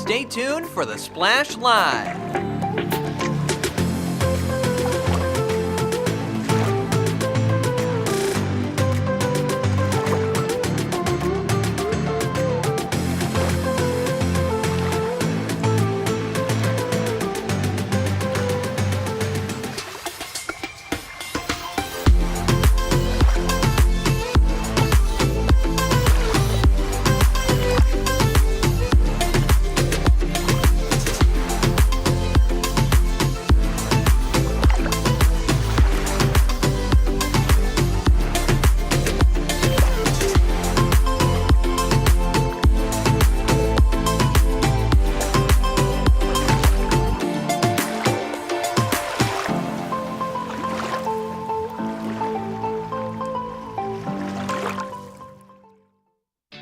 Stay tuned for the Splash Live.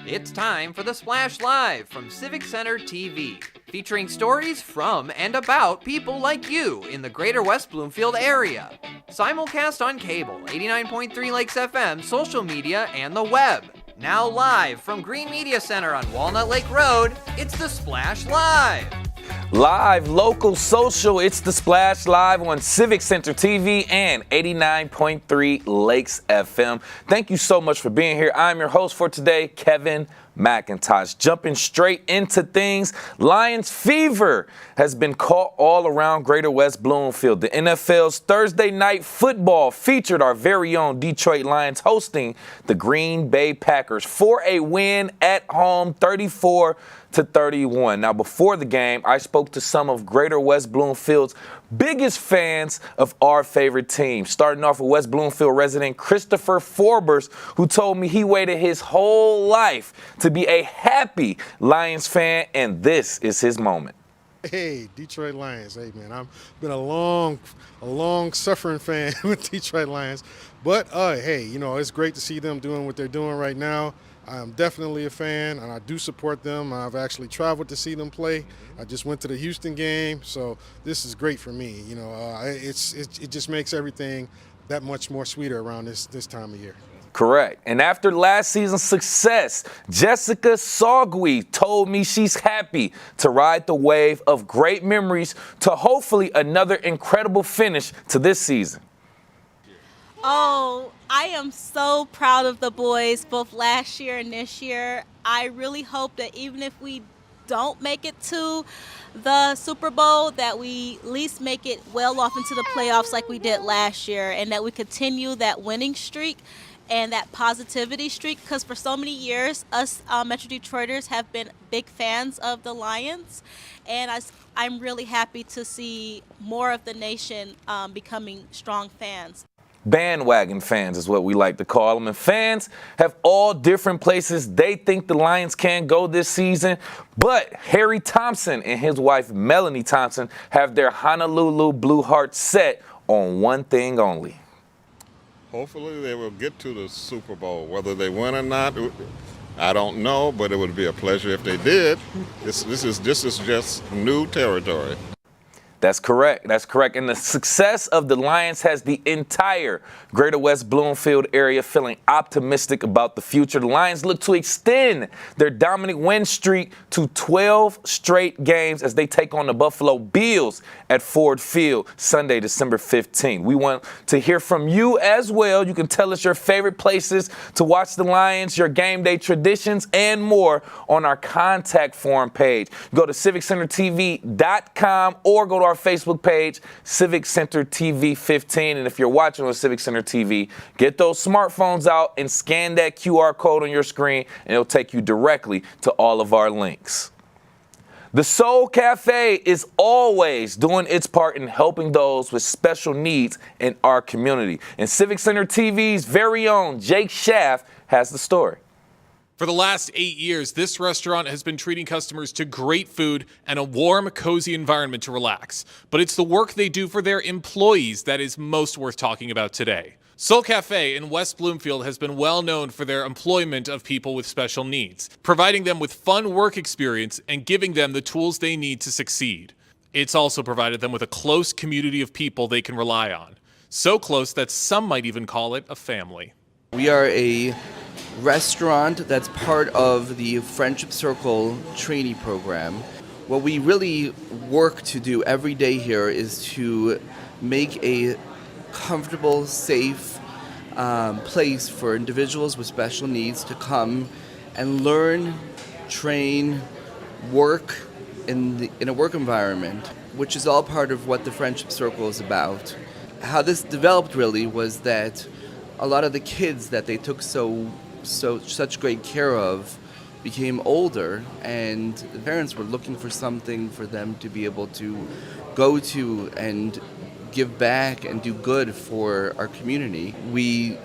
It's time for the Splash Live from Civic Center TV, featuring stories from and about people like you in the Greater West Bloomfield area. Simulcast on cable, 89.3 Lakes FM, social media, and the web. Now live from Green Media Center on Walnut Lake Road, it's the Splash Live. Live, local, social, it's the Splash Live on Civic Center TV and 89.3 Lakes FM. Thank you so much for being here. I'm your host for today, Kevin McIntosh. Jumping straight into things, Lions fever has been caught all around Greater West Bloomfield. The NFL's Thursday night football featured our very own Detroit Lions hosting the Green Bay Packers for a win at home, 34-31. Now, before the game, I spoke to some of Greater West Bloomfield's biggest fans of our favorite team. Starting off with West Bloomfield resident Christopher Forbers, who told me he waited his whole life to be a happy Lions fan, and this is his moment. Hey, Detroit Lions. Hey, man, I've been a long suffering fan with Detroit Lions. But, hey, you know, it's great to see them doing what they're doing right now. I'm definitely a fan, and I do support them. I've actually traveled to see them play. I just went to the Houston game, so this is great for me. You know, it just makes everything that much more sweeter around this time of year. Correct. And after last season's success, Jessica Sogui told me she's happy to ride the wave of great memories to hopefully another incredible finish to this season. Oh, I am so proud of the boys, both last year and this year. I really hope that even if we don't make it to the Super Bowl, that we at least make it well off into the playoffs like we did last year, and that we continue that winning streak and that positivity streak, because for so many years, us Metro Detroiters have been big fans of the Lions, and I'm really happy to see more of the nation becoming strong fans. Bandwagon fans is what we like to call them. And fans have all different places they think the Lions can go this season. But Harry Thompson and his wife Melanie Thompson have their Honolulu Blue Hearts set on one thing only. Hopefully they will get to the Super Bowl. Whether they win or not, I don't know, but it would be a pleasure if they did. This is just new territory. That's correct. That's correct. And the success of the Lions has the entire Greater West Bloomfield area feeling optimistic about the future. The Lions look to extend their dominant win streak to 12 straight games as they take on the Buffalo Bills at Ford Field Sunday, December 15th. We want to hear from you as well. You can tell us your favorite places to watch the Lions, your game day traditions, and more on our contact form page. Go to civiccentertv.com or go to our Facebook page, Civic Center TV 15. And if you're watching on Civic Center TV, get those smartphones out and scan that QR code on your screen, and it'll take you directly to all of our links. The Soul Cafe is always doing its part in helping those with special needs in our community. And Civic Center TV's very own Jake Schaff has the story. For the last 8 years, this restaurant has been treating customers to great food and a warm, cozy environment to relax. But it's the work they do for their employees that is most worth talking about today. Soul Cafe in West Bloomfield has been well known for their employment of people with special needs, providing them with fun work experience and giving them the tools they need to succeed. It's also provided them with a close community of people they can rely on. So close that some might even call it a family. We are a restaurant that's part of the Friendship Circle trainee program. What we really work to do every day here is to make a comfortable, safe place for individuals with special needs to come and learn, train, work in a work environment, which is all part of what the Friendship Circle is about. How this developed really was that a lot of the kids that they took such great care of became older, and the parents were looking for something for them to be able to go to and give back and do good for our community. We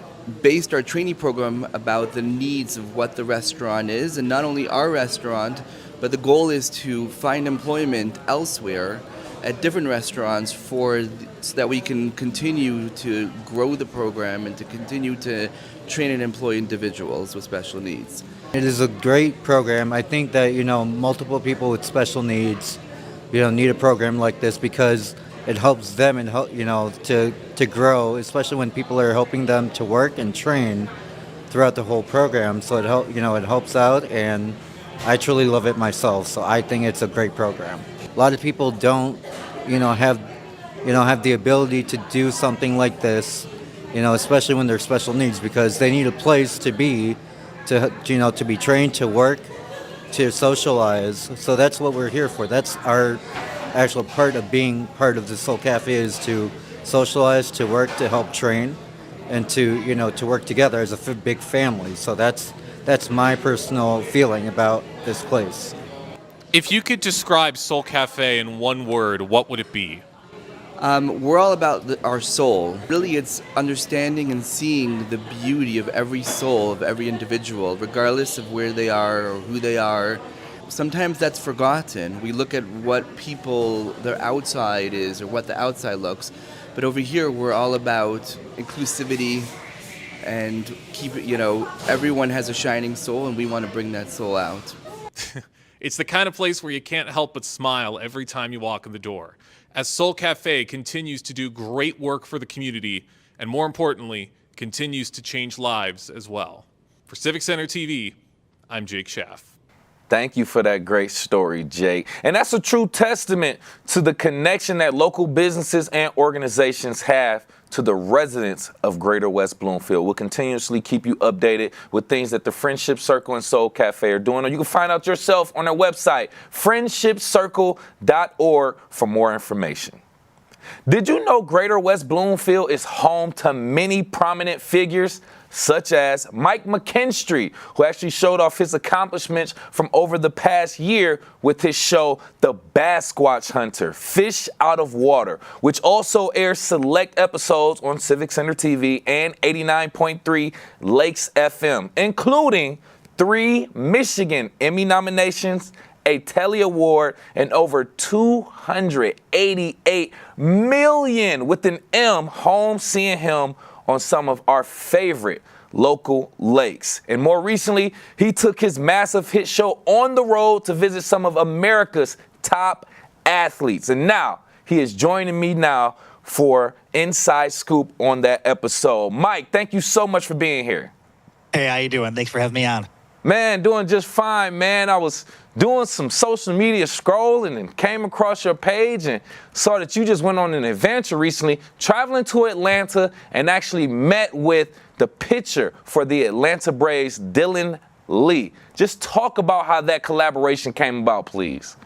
based our training program about the needs of what the restaurant is, and not only our restaurant, but the goal is to find employment elsewhere at different restaurants so that we can continue to grow the program and to continue to train and employ individuals with special needs. It is a great program. I think that, multiple people with special needs, need a program like this because it helps them and to grow, especially when people are helping them to work and train throughout the whole program. So it helps out, and I truly love it myself. So I think it's a great program. A lot of people don't, have the ability to do something like this, especially when they're special needs, because they need a place to be, to be trained, to work, to socialize. So that's what we're here for. That's our actual part of being part of the Soul Cafe, is to socialize, to work, to help train, and to work together as a big family. So that's my personal feeling about this place. If you could describe Soul Cafe in one word, what would it be? We're all about our soul. Really, it's understanding and seeing the beauty of every soul, of every individual, regardless of where they are or who they are. Sometimes that's forgotten. We look at what their outside is or what the outside looks. But over here, we're all about inclusivity and everyone has a shining soul, and we want to bring that soul out. It's the kind of place where you can't help but smile every time you walk in the door, as Soul Cafe continues to do great work for the community, and more importantly, continues to change lives as well. For Civic Center TV, I'm Jake Schaff. Thank you for that great story, Jake. And that's a true testament to the connection that local businesses and organizations have to the residents of Greater West Bloomfield. We'll continuously keep you updated with things that the Friendship Circle and Soul Cafe are doing, or you can find out yourself on their website, friendshipcircle.org, for more information. Did you know Greater West Bloomfield is home to many prominent figures, such as Mike McKinstry, who actually showed off his accomplishments from over the past year with his show, The Basquatch Hunter, Fish Out of Water, which also airs select episodes on Civic Center TV and 89.3 Lakes FM, including 3 Michigan Emmy nominations, a Telly Award, and over 288 million with an M home seeing him on some of our favorite local lakes. And more recently, he took his massive hit show on the road to visit some of America's top athletes. And now he is joining me now for Inside Scoop on that episode. Mike, thank you so much for being here. Hey, how you doing? Thanks for having me on. Man, doing just fine, man. I was doing some social media scrolling and came across your page and saw that you just went on an adventure recently, traveling to Atlanta, and actually met with the pitcher for the Atlanta Braves, Dylan Lee. Just talk about how that collaboration came about, please.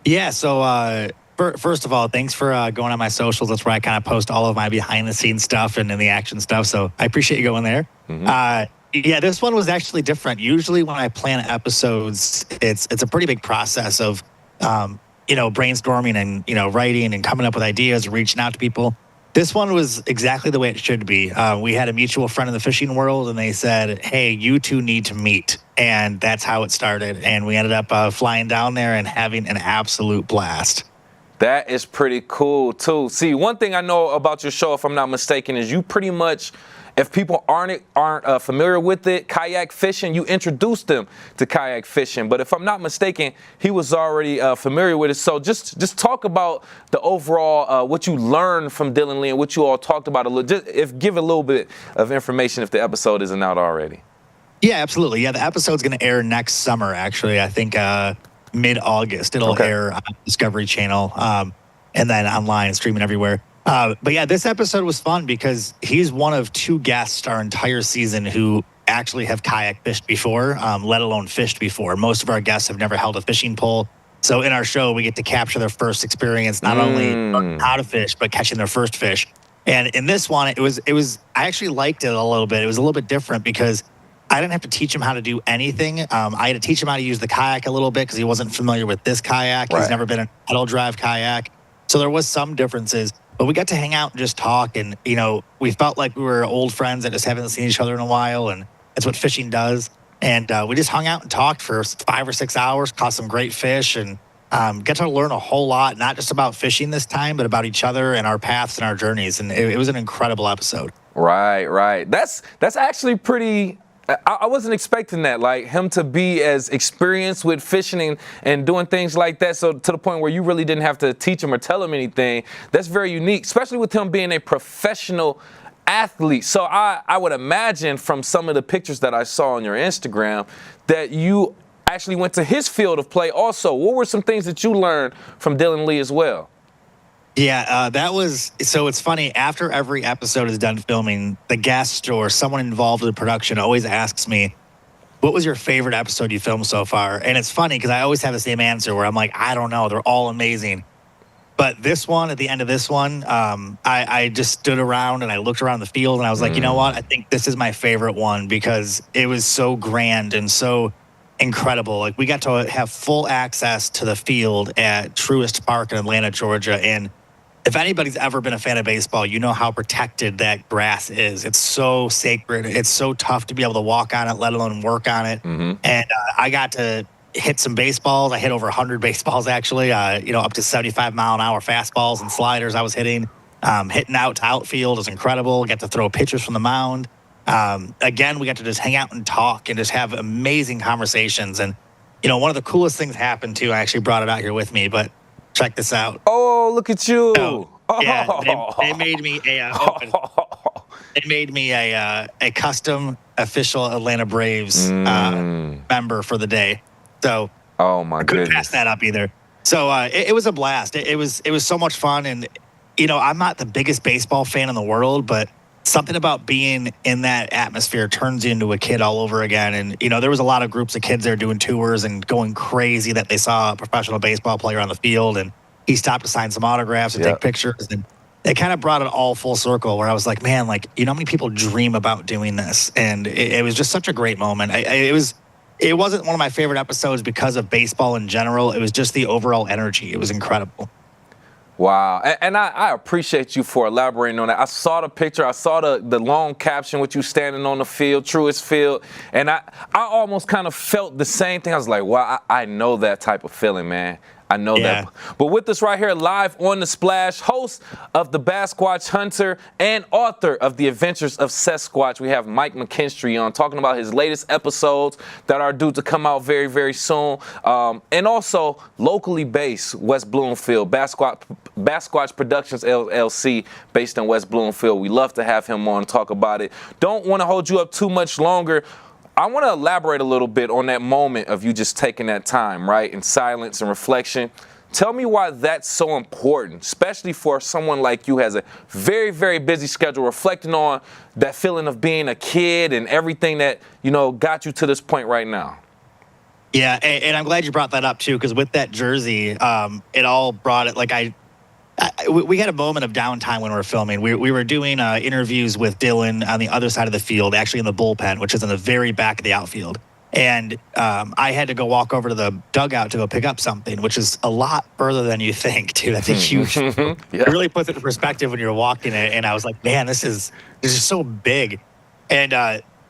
Yeah, so first of all, thanks for going on my socials. That's where I kind of post all of my behind-the-scenes stuff and the action stuff, so I appreciate you going there. Mm-hmm. Yeah, this one was actually different. Usually when I plan episodes, it's a pretty big process of, brainstorming and, writing and coming up with ideas, reaching out to people. This one was exactly the way it should be. We had a mutual friend in the fishing world, and they said, hey, you two need to meet. And that's how it started. And we ended up flying down there and having an absolute blast. That is pretty cool, too. See, one thing I know about your show, if I'm not mistaken, is you pretty much, if people aren't familiar with it, kayak fishing, you introduce them to kayak fishing. But if I'm not mistaken, he was already familiar with it. So just talk about the overall, what you learned from Dylan Lee and what you all talked about. Give a little bit of information if the episode isn't out already. Yeah, absolutely. Yeah, the episode's going to air next summer, actually. I think mid-August. It'll air on Discovery Channel and then online, streaming everywhere. But yeah, this episode was fun because he's one of 2 guests our entire season who actually have kayak fished before, let alone fished before. Most of our guests have never held a fishing pole. So in our show, we get to capture their first experience, not only learning how to fish, but catching their first fish. And in this one, it was. I actually liked it a little bit. It was a little bit different because I didn't have to teach him how to do anything. I had to teach him how to use the kayak a little bit because he wasn't familiar with this kayak. He's never been in a pedal drive kayak. So there was some differences. But we got to hang out and just talk. And, we felt like we were old friends that just haven't seen each other in a while. And that's what fishing does. And we just hung out and talked for 5 or 6 hours, caught some great fish, and got to learn a whole lot, not just about fishing this time, but about each other and our paths and our journeys. And it was an incredible episode. Right. That's actually pretty. I wasn't expecting that, like him to be as experienced with fishing and doing things like that. So to the point where you really didn't have to teach him or tell him anything. That's very unique, especially with him being a professional athlete. So I would imagine from some of the pictures that I saw on your Instagram that you actually went to his field of play also. What were some things that you learned from Dylan Lee as well? Yeah, so it's funny, after every episode is done filming, the guest or someone involved in the production always asks me, what was your favorite episode you filmed so far? And it's funny because I always have the same answer where I'm like, I don't know, they're all amazing. But this one, at the end of this one, I just stood around and I looked around the field and I was like, you know what? I think this is my favorite one because it was so grand and so incredible. Like, we got to have full access to the field at Truist Park in Atlanta, Georgia. And if anybody's ever been a fan of baseball, you know how protected that grass is. It's so sacred. It's so tough to be able to walk on it, let alone work on it. And I got to hit some baseballs. I hit over 100 baseballs, actually, up to 75-mile-an-hour fastballs and sliders I was hitting. Hitting out to outfield is incredible. Got to throw pitchers from the mound. Again, we got to just hang out and talk and just have amazing conversations. And, one of the coolest things happened, too. I actually brought it out here with me, but check this out. Oh, look at you. Yeah, they made me a custom official Atlanta Braves member for the day. So oh my I couldn't goodness. pass that up either. So it was a blast. It was so much fun. And, I'm not the biggest baseball fan in the world, but something about being in that atmosphere turns you into a kid all over again. And, there was a lot of groups of kids there doing tours and going crazy that they saw a professional baseball player on the field. And he stopped to sign some autographs and take pictures. And it kind of brought it all full circle where I was like, man, how many people dream about doing this? And it was just such a great moment. It wasn't one of my favorite episodes because of baseball in general. It was just the overall energy. It was incredible. Wow. And I appreciate you for elaborating on that. I saw the picture. I saw the long caption with you standing on the field, Truist Field. And I almost kind of felt the same thing. I was like, wow, I know that type of feeling, man. I know that. But with us right here live on The Splash, host of the Basquatch Hunter and author of The Adventures of Sasquatch, we have Mike McKinstry on talking about his latest episodes that are due to come out very, very soon. And also locally based West Bloomfield, Basquatch Productions LLC based in West Bloomfield. We love to have him on and talk about it. Don't want to hold you up too much longer. I want to elaborate a little bit on that moment of you just taking that time, right, in silence and reflection. Tell me why that's so important, especially for someone like you who has a very, very busy schedule, reflecting on that feeling of being a kid and everything that, got you to this point right now. Yeah, and I'm glad you brought that up, too, because with that jersey, it all brought it, we had a moment of downtime when we were filming. We were doing interviews with Dylan on the other side of the field, actually in the bullpen, which is in the very back of the outfield. And I had to go walk over to the dugout to go pick up something, which is a lot further than you think, dude. That's a huge. It really puts it in perspective when you're walking it. And I was like, man, this is so big. And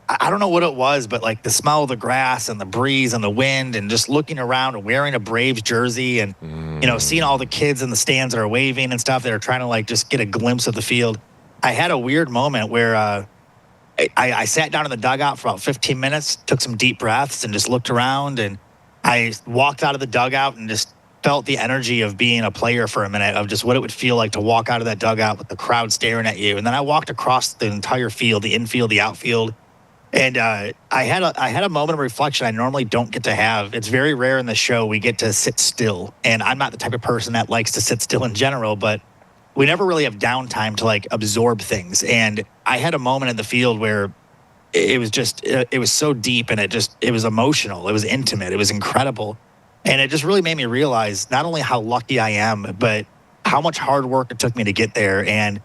I don't know what it was, but the smell of the grass and the breeze and the wind and just looking around and wearing a Braves jersey and, seeing all the kids in the stands that are waving and stuff that are trying to just get a glimpse of the field. I had a weird moment where I sat down in the dugout for about 15 minutes, took some deep breaths and just looked around, and I walked out of the dugout and just felt the energy of being a player for a minute, of just what it would feel like to walk out of that dugout with the crowd staring at you. And then I walked across the entire field, the infield, the outfield. And I had a moment of reflection I normally don't get to have. It's very rare in the show we get to sit still, and I'm not the type of person that likes to sit still in general, but we never really have downtime to like absorb things. And I had a moment in the field where it was just it was so deep, and it was emotional, it was intimate, it was incredible, and it just really made me realize not only how lucky I am, but how much hard work it took me to get there. And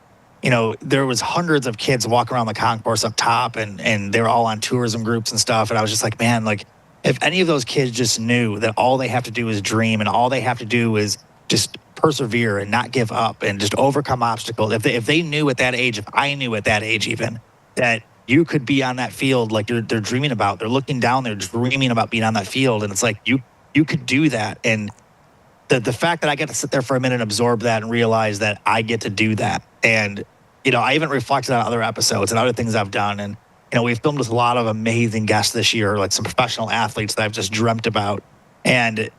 there was hundreds of kids walking around the concourse up top, and they were all on tourism groups and stuff. And I was just like, man, like if any of those kids just knew that all they have to do is dream, and all they have to do is just persevere and not give up and just overcome obstacles. If they knew at that age, if I knew at that age even, that you could be on that field like they're dreaming about, they're looking down, they're dreaming about being on that field, and it's like you could do that. And the fact that I get to sit there for a minute and absorb that and realize that I get to do that. And I even reflected on other episodes and other things I've done. And we've filmed with a lot of amazing guests this year, like some professional athletes that I've just dreamt about. And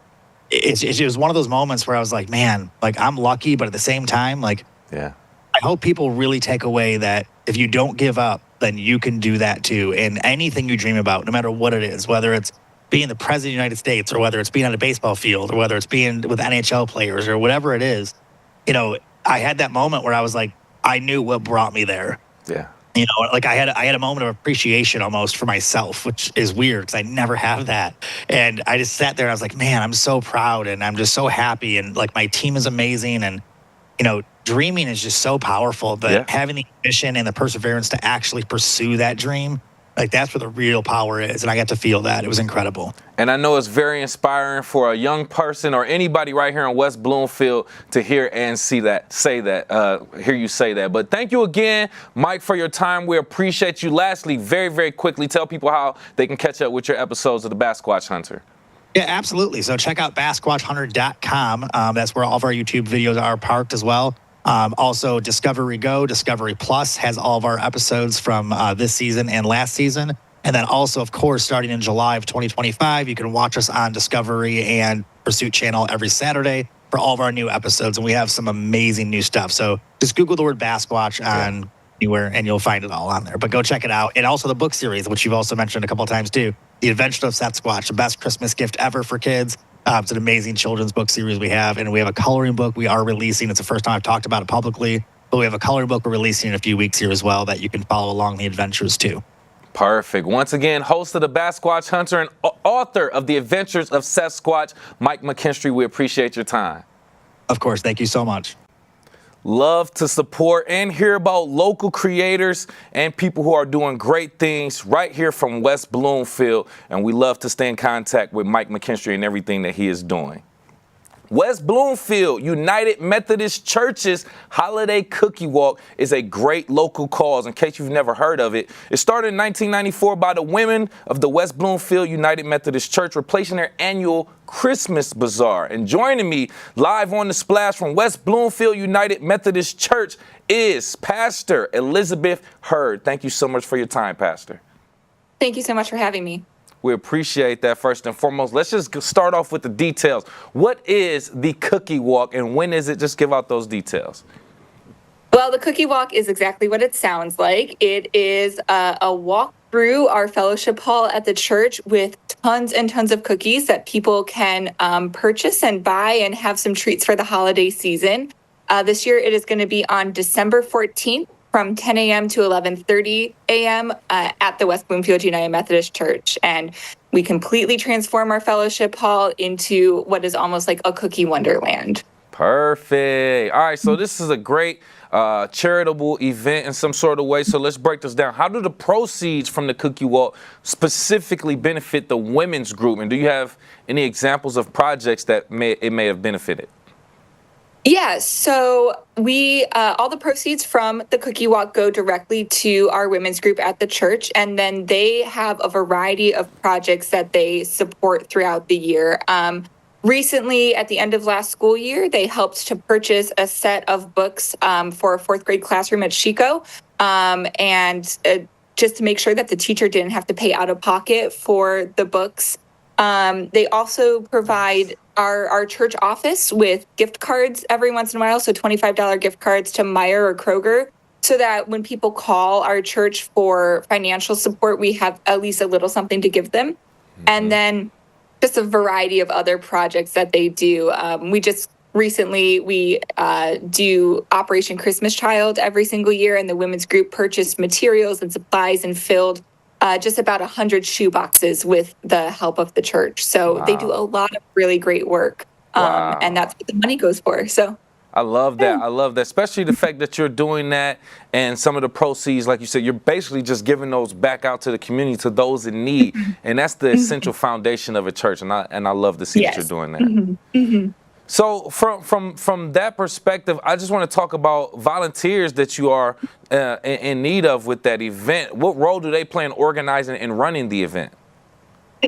it was one of those moments where I was like, man, like I'm lucky, but at the same time, like, Yeah. I hope people really take away that if you don't give up, then you can do that too. And anything you dream about, no matter what it is, whether it's being the president of the United States, or whether it's being on a baseball field, or whether it's being with NHL players, or whatever it is, I had that moment where I was like, I knew what brought me there. Yeah. Like I had a moment of appreciation almost for myself, which is weird because I never have that. And I just sat there and I was like, man, I'm so proud, and I'm just so happy, and like my team is amazing, and dreaming is just so powerful. But having the ambition and the perseverance to actually pursue that dream, like that's where the real power is. And I got to feel that. It was incredible. And I know it's very inspiring for a young person or anybody right here in West Bloomfield to hear and hear you say that. But thank you again, Mike, for your time. We appreciate you. Lastly, very, very quickly, tell people how they can catch up with your episodes of The Basquatch Hunter. Yeah, absolutely. So check out BasquatchHunter.com. That's where all of our YouTube videos are parked as well. Also, Discovery Go, Discovery Plus has all of our episodes from this season and last season. And then also, of course, starting in July of 2025, you can watch us on Discovery and Pursuit Channel every Saturday for all of our new episodes. And we have some amazing new stuff. So just Google the word Basquatch on anywhere and you'll find it all on there. But go check it out. And also the book series, which you've also mentioned a couple of times too. The Adventure of Sasquatch, the best Christmas gift ever for kids. It's an amazing children's book series we have. And we have a coloring book we are releasing. It's the first time I've talked about it publicly. But we have a coloring book we're releasing in a few weeks here as well that you can follow along the adventures too. Perfect. Once again, host of The Basquatch Hunter and author of The Adventures of Sasquatch, Mike McKinstry, we appreciate your time. Of course. Thank you so much. Love to support and hear about local creators and people who are doing great things right here from West Bloomfield. And we love to stay in contact with Mike McKinstry and everything that he is doing. West Bloomfield United Methodist Church's Holiday Cookie Walk is a great local cause. In case you've never heard of it, it started in 1994 by the women of the West Bloomfield United Methodist Church, replacing their annual Christmas Bazaar. And joining me live on the Splash from West Bloomfield United Methodist Church is Pastor Elizabeth Hurd. Thank you so much for your time, Pastor. Thank you so much for having me. We appreciate that first and foremost. Let's just start off with the details. What is the Cookie Walk and when is it? Just give out those details. Well, the Cookie Walk is exactly what it sounds like. It is a walk through our fellowship hall at the church with tons and tons of cookies that people can purchase and buy and have some treats for the holiday season. This year, it is going to be on December 14th. From 10 a.m. to 11:30 a.m. At the West Bloomfield United Methodist Church. And we completely transform our fellowship hall into what is almost like a cookie wonderland. Perfect. All right, so this is a great charitable event in some sort of way. So let's break this down. How do the proceeds from the Cookie Walk specifically benefit the women's group? And do you have any examples of projects that it may have benefited? Yeah, so we all the proceeds from the Cookie Walk go directly to our women's group at the church, and then they have a variety of projects that they support throughout the year. Recently, at the end of last school year, they helped to purchase a set of books for a fourth grade classroom at Chico, and just to make sure that the teacher didn't have to pay out of pocket for the books. They also provide our church office with gift cards every once in a while, so $25 gift cards to Meijer or Kroger so that when people call our church for financial support, we have at least a little something to give them. And then just a variety of other projects that they do. We just recently, we do Operation Christmas Child every single year, and the women's group purchased materials and supplies and filled just about 100 shoe boxes with the help of the church. So they do a lot of really great work, and that's what the money goes for. So I love that. I love that, especially the fact that you're doing that, and some of the proceeds, like you said, you're basically just giving those back out to the community, to those in need, and that's the essential foundation of a church. And I love to see that you're doing that. So from that perspective, I just want to talk about volunteers that you are in need of with that event. What role do they play in organizing and running the event?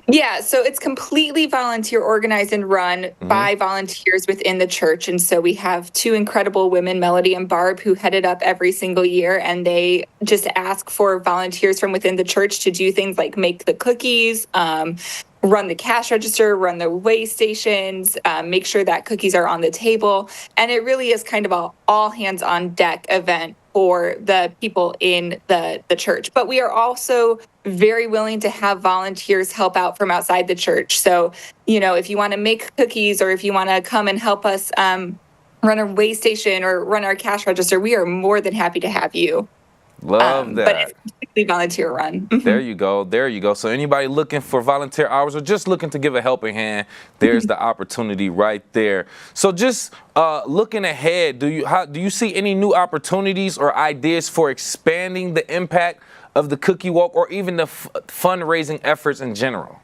Yeah, so it's completely volunteer organized and run by volunteers within the church. And so we have two incredible women, Melody and Barb, who head it up every single year. And they just ask for volunteers from within the church to do things like make the cookies, run the cash register, run the weigh stations, make sure that cookies are on the table. And it really is kind of an all hands on deck event for the people in the church. But we are also very willing to have volunteers help out from outside the church. So, you know, if you want to make cookies, or if you want to come and help us run a weigh station or run our cash register, we are more than happy to have you. Love that. But it's completely volunteer run. There you go. There you go. So anybody looking for volunteer hours or just looking to give a helping hand, there's the opportunity right there. So just looking ahead, do you see any new opportunities or ideas for expanding the impact of the Cookie Walk, or even the fundraising efforts in general?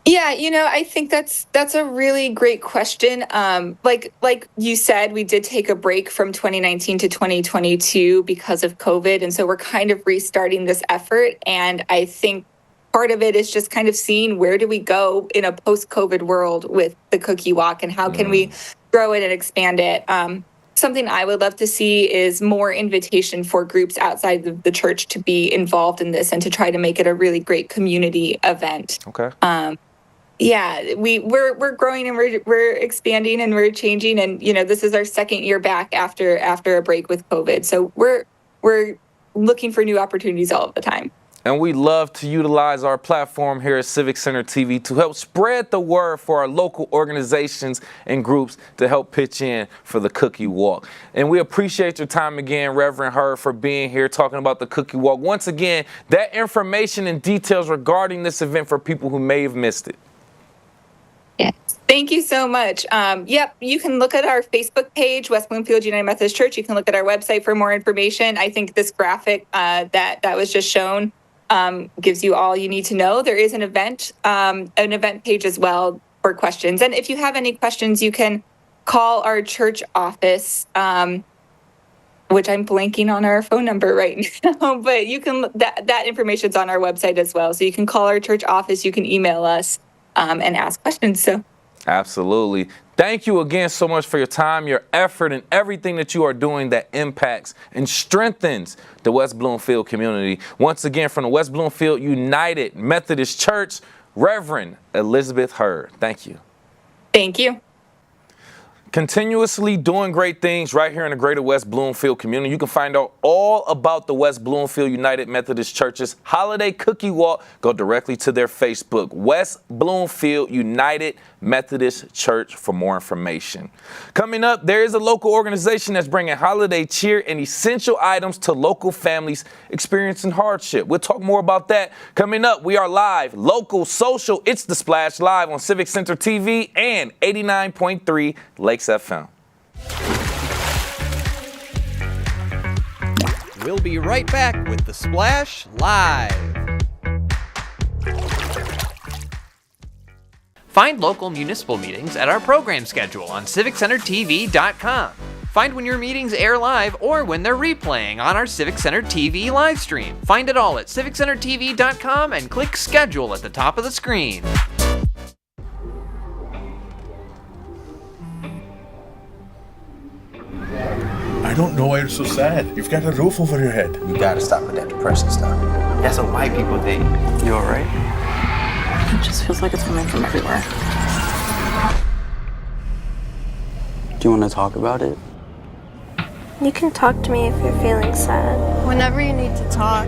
Yeah, you know, I think that's a really great question. Like you said, we did take a break from 2019 to 2022 because of COVID. And so we're kind of restarting this effort. And I think part of it is just kind of seeing where do we go in a post-COVID world with the Cookie Walk, and how can we grow it and expand it. Something I would love to see is more invitation for groups outside of the church to be involved in this and to try to make it a really great community event. Okay. Yeah, we're growing and we're expanding and we're changing, and you know, this is our second year back after a break with COVID. So we're looking for new opportunities all of the time. And we love to utilize our platform here at Civic Center TV to help spread the word for our local organizations and groups to help pitch in for the Cookie Walk. And we appreciate your time again, Reverend Hurd, for being here talking about the Cookie Walk. Once again, that information and details regarding this event for people who may have missed it. Yes. Thank you so much. Yep, you can look at our Facebook page, West Bloomfield United Methodist Church. You can look at our website for more information. I think this graphic that was just shown gives you all you need to know. There is an event page as well for questions. And if you have any questions, you can call our church office, which I'm blanking on our phone number right now, but you can, that information's on our website as well. So you can call our church office, you can email us and ask questions. So absolutely. Thank you again so much for your time, your effort, and everything that you are doing that impacts and strengthens the West Bloomfield community. Once again, from the West Bloomfield United Methodist Church, Reverend Elizabeth Hurd. Thank you. Thank you. Continuously doing great things right here in the Greater West Bloomfield community. You can find out all about the West Bloomfield United Methodist Church's Holiday Cookie Walk. Go directly to their Facebook, West Bloomfield United Methodist Church, for more information. Coming up, there is a local organization that's bringing holiday cheer and essential items to local families experiencing hardship. We'll talk more about that coming up. We are live, local, social. It's The Splash live on Civic Center TV and 89.3 Lakes FM. We'll be right back with The Splash Live. Find local municipal meetings at our program schedule on civiccentertv.com. Find when your meetings air live or when they're replaying on our Civic Center TV live stream. Find it all at civiccentertv.com and click schedule at the top of the screen. I don't know why you're so sad. You've got a roof over your head. You gotta stop with that depression stuff. That's what white people think. You alright? It just feels like it's coming from everywhere. Do you want to talk about it? You can talk to me if you're feeling sad. Whenever you need to talk,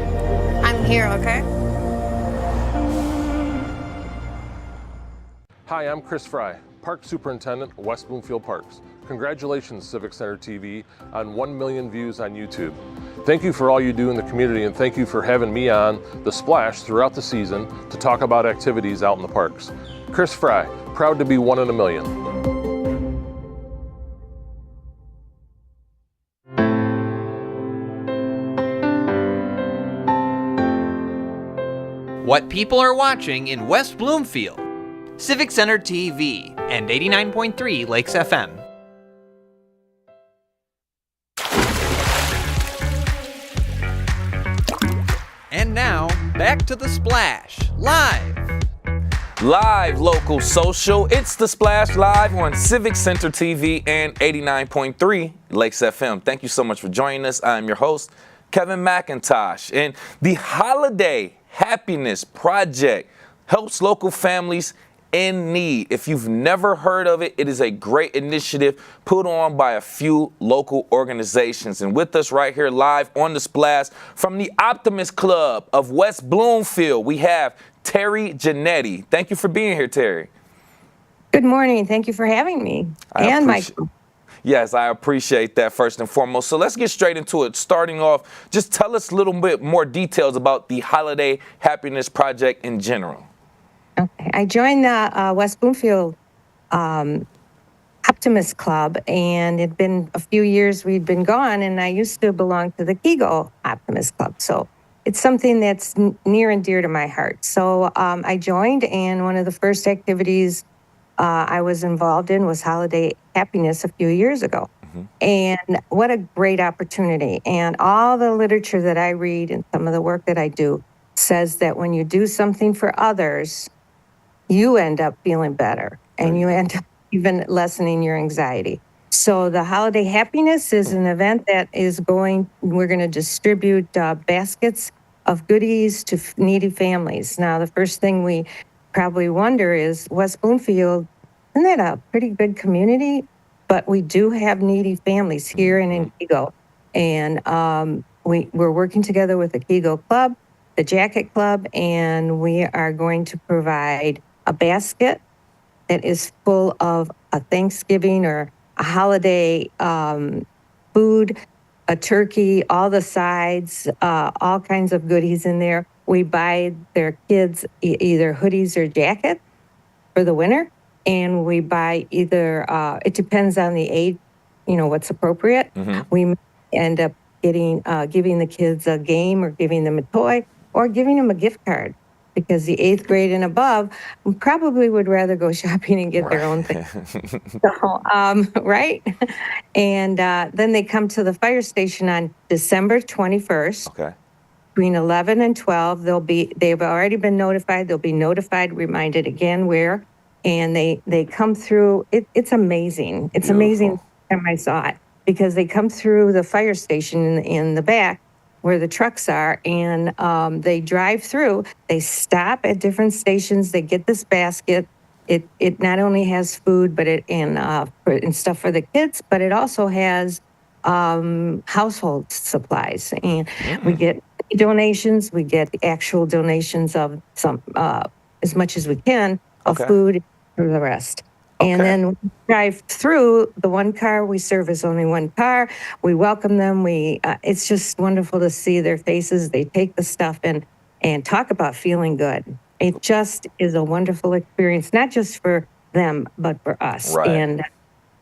I'm here, okay? Hi, I'm Chris Fry, Park Superintendent, West Bloomfield Parks. Congratulations, Civic Center TV, on 1 million views on YouTube. Thank you for all you do in the community, and thank you for having me on The Splash throughout the season to talk about activities out in the parks. Chris Fry, proud to be 1 in a million. What people are watching in West Bloomfield. Civic Center TV and 89.3 Lakes FM. And now, back to The Splash, live. Live, local, social. It's The Splash live on Civic Center TV and 89.3 Lakes FM. Thank you so much for joining us. I'm your host, Kevin McIntosh. And the Holiday Happiness Project helps local families in need. If you've never heard of it, it is a great initiative put on by a few local organizations. And with us right here live on The Splash from the Optimist Club of West Bloomfield, we have Terry Janetti. Thank you for being here, Terry. Good morning. Thank you for having me. Michael. Yes, I appreciate that first and foremost. So let's get straight into it. Starting off, just tell us a little bit more details about the Holiday Happiness Project in general. Okay. I joined the West Bloomfield Optimist Club, and it'd been a few years we'd been gone, and I used to belong to the Kegel Optimist Club. So it's something that's near and dear to my heart. So I joined, and one of the first activities I was involved in was Holiday Happiness a few years ago. And what a great opportunity. And all the literature that I read and some of the work that I do says that when you do something for others, you end up feeling better and you end up even lessening your anxiety. So the Holiday Happiness is an event that we're going to distribute baskets of goodies to needy families. Now, the first thing we probably wonder is West Bloomfield, isn't that a pretty big community? But we do have needy families here and in Kegel. And we're working together with the Kegel Club, the Jacket Club, and we are going to provide a basket that is full of a Thanksgiving or a holiday food, a turkey, all the sides, all kinds of goodies in there. We buy their kids either hoodies or jackets for the winter, and we buy either, it depends on the age, what's appropriate. We end up giving the kids a game or giving them a toy or giving them a gift card, because the 8th grade and above probably would rather go shopping and get their own thing. So, right? And then they come to the fire station on December 21st. Okay. Between 11 and 12, they've already been notified. They'll be notified, reminded again where, and they come through. It's amazing. It's amazing every time I saw it, because they come through the fire station in the back where the trucks are, and they drive through. They stop at different stations. They get this basket. It not only has food, but and stuff for the kids, but it also has household supplies. And we get donations. We get the actual donations of some as much as we can of food for the rest. And then we drive through the one car. We service only one car. We welcome them. It's just wonderful to see their faces. They take the stuff and talk about feeling good. It just is a wonderful experience, not just for them, but for us. Right.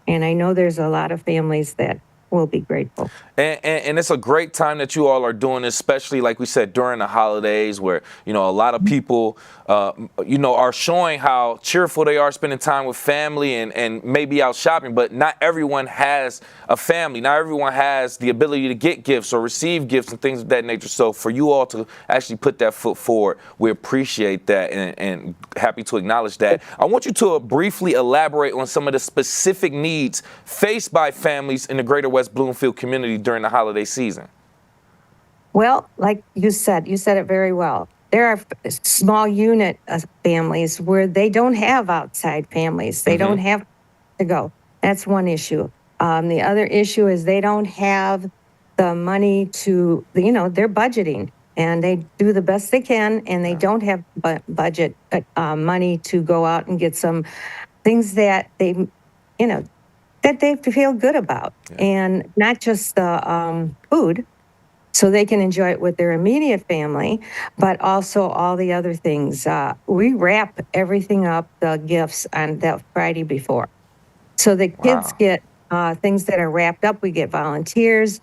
And I know there's a lot of families that will be grateful. And it's a great time that you all are doing this, especially like we said during the holidays, where a lot of people are showing how cheerful they are spending time with family and maybe out shopping, but not everyone has a family. Not everyone has the ability to get gifts or receive gifts and things of that nature. So for you all to actually put that foot forward, we appreciate that and happy to acknowledge that. I want you to briefly elaborate on some of the specific needs faced by families in the Greater West Bloomfield community during the holiday season. Well, like you said it very well. There are small unit families where they don't have outside families. They don't have to go. That's one issue. The other issue is they don't have the money to, they're budgeting and they do the best they can, and they don't have budget money to go out and get some things that they, that they feel good about, and not just the food, so they can enjoy it with their immediate family, but also all the other things. We wrap everything up, the gifts, on that Friday before. So the kids get things that are wrapped up. We get volunteers.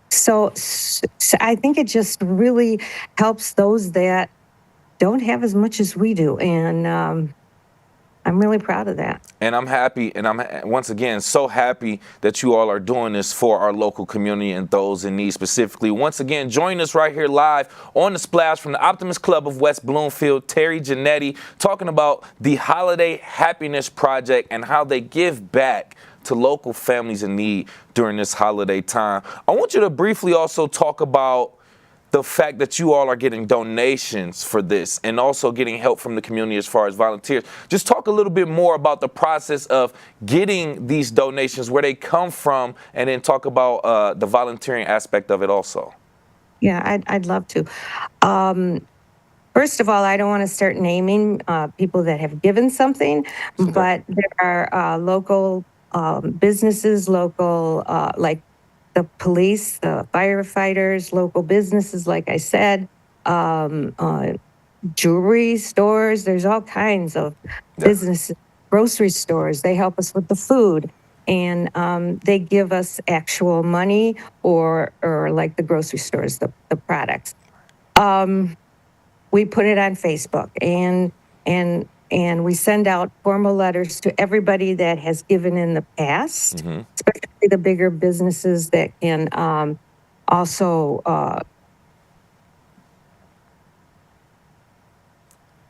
So I think it just really helps those that don't have as much as we do. And I'm really proud of that. And I'm happy, and I'm once again so happy that you all are doing this for our local community and those in need specifically. Once again, join us right here live on The Splash from the Optimist Club of West Bloomfield, Terry Janetti, talking about the Holiday Happiness Project and how they give back to local families in need during this holiday time. I want you to briefly also talk about the fact that you all are getting donations for this and also getting help from the community as far as volunteers. Just talk a little bit more about the process of getting these donations, where they come from, and then talk about the volunteering aspect of it also. Yeah, I'd love to. First of all, I don't want to start naming people that have given something, but there are local businesses, local, like the police, the firefighters, local businesses, like I said, jewelry stores. There's all kinds of businesses, grocery stores. They help us with the food, and they give us actual money, or like the grocery stores, the products. We put it on Facebook, and we send out formal letters to everybody that has given in the past, especially the bigger businesses that can also. I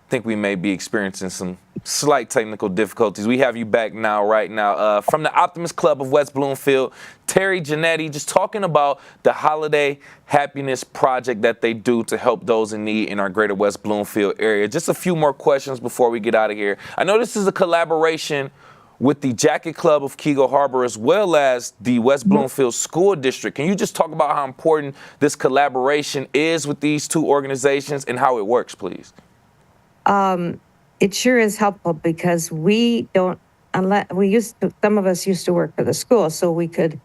think we may be experiencing some slight technical difficulties. We have you back now, right now. From the Optimist Club of West Bloomfield, Terry Janetti, just talking about the Holiday Happiness Project that they do to help those in need in our Greater West Bloomfield area. Just a few more questions before we get out of here. I know this is a collaboration with the Jacket Club of Keego Harbor as well as the West Bloomfield School District. Can you just talk about how important this collaboration is with these two organizations and how it works, please? It sure is helpful, because we don't, unless some of us used to work for the school, so we could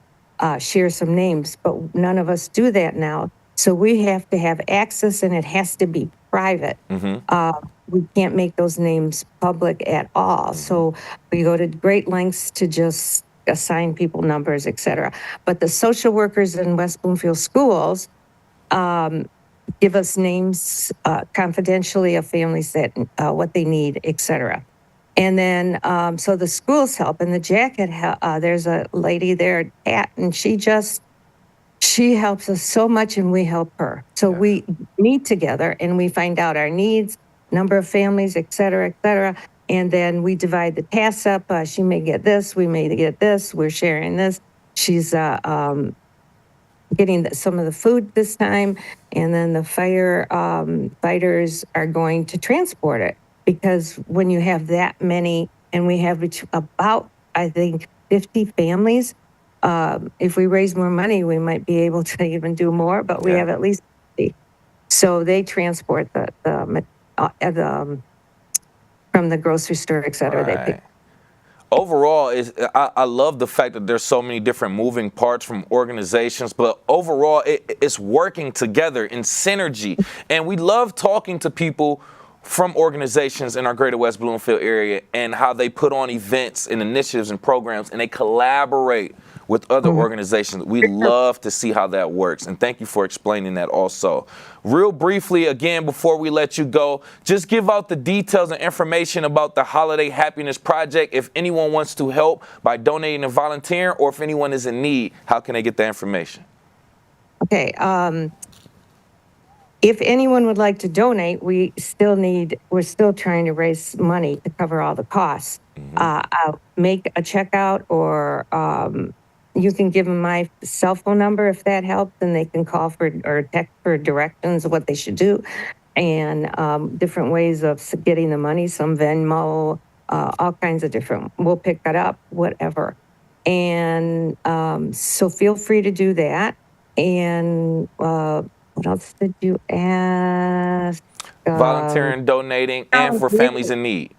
share some names, but none of us do that now. So we have to have access, and it has to be private. We can't make those names public at all. So we go to great lengths to just assign people numbers, etc. But the social workers in West Bloomfield schools give us names confidentially of families that what they need, etc. And then so the schools help, and the Jacket. There's a lady there, Pat, and she helps us so much, and we help her. So we meet together and we find out our needs, number of families, etc., and then we divide the tasks up. She may get this, we may get this. We're sharing this. She's getting some of the food this time, and then the fighters are going to transport it, because when you have that many, and we have about, I think, 50 families, if we raise more money, we might be able to even do more, but we have at least 50. So they transport the from the grocery store, et cetera. They pick. Overall, I love the fact that there's so many different moving parts from organizations, but overall, it's working together in synergy. And we love talking to people from organizations in our Greater West Bloomfield area and how they put on events and initiatives and programs, and they collaborate with other organizations. We love to see how that works, and thank you for explaining that also. Real briefly, again, before we let you go, just give out the details and information about the Holiday Happiness Project. If anyone wants to help by donating and volunteering, or if anyone is in need, how can they get that information? Okay. If anyone would like to donate, we're still trying to raise money to cover all the costs. I'll make a checkout, or you can give them my cell phone number if that helps, and they can call or text for directions of what they should do, and different ways of getting the money, some Venmo, all kinds of different. We'll pick that up, whatever. And so feel free to do that. And what else did you ask? Volunteering, donating, and for families in need.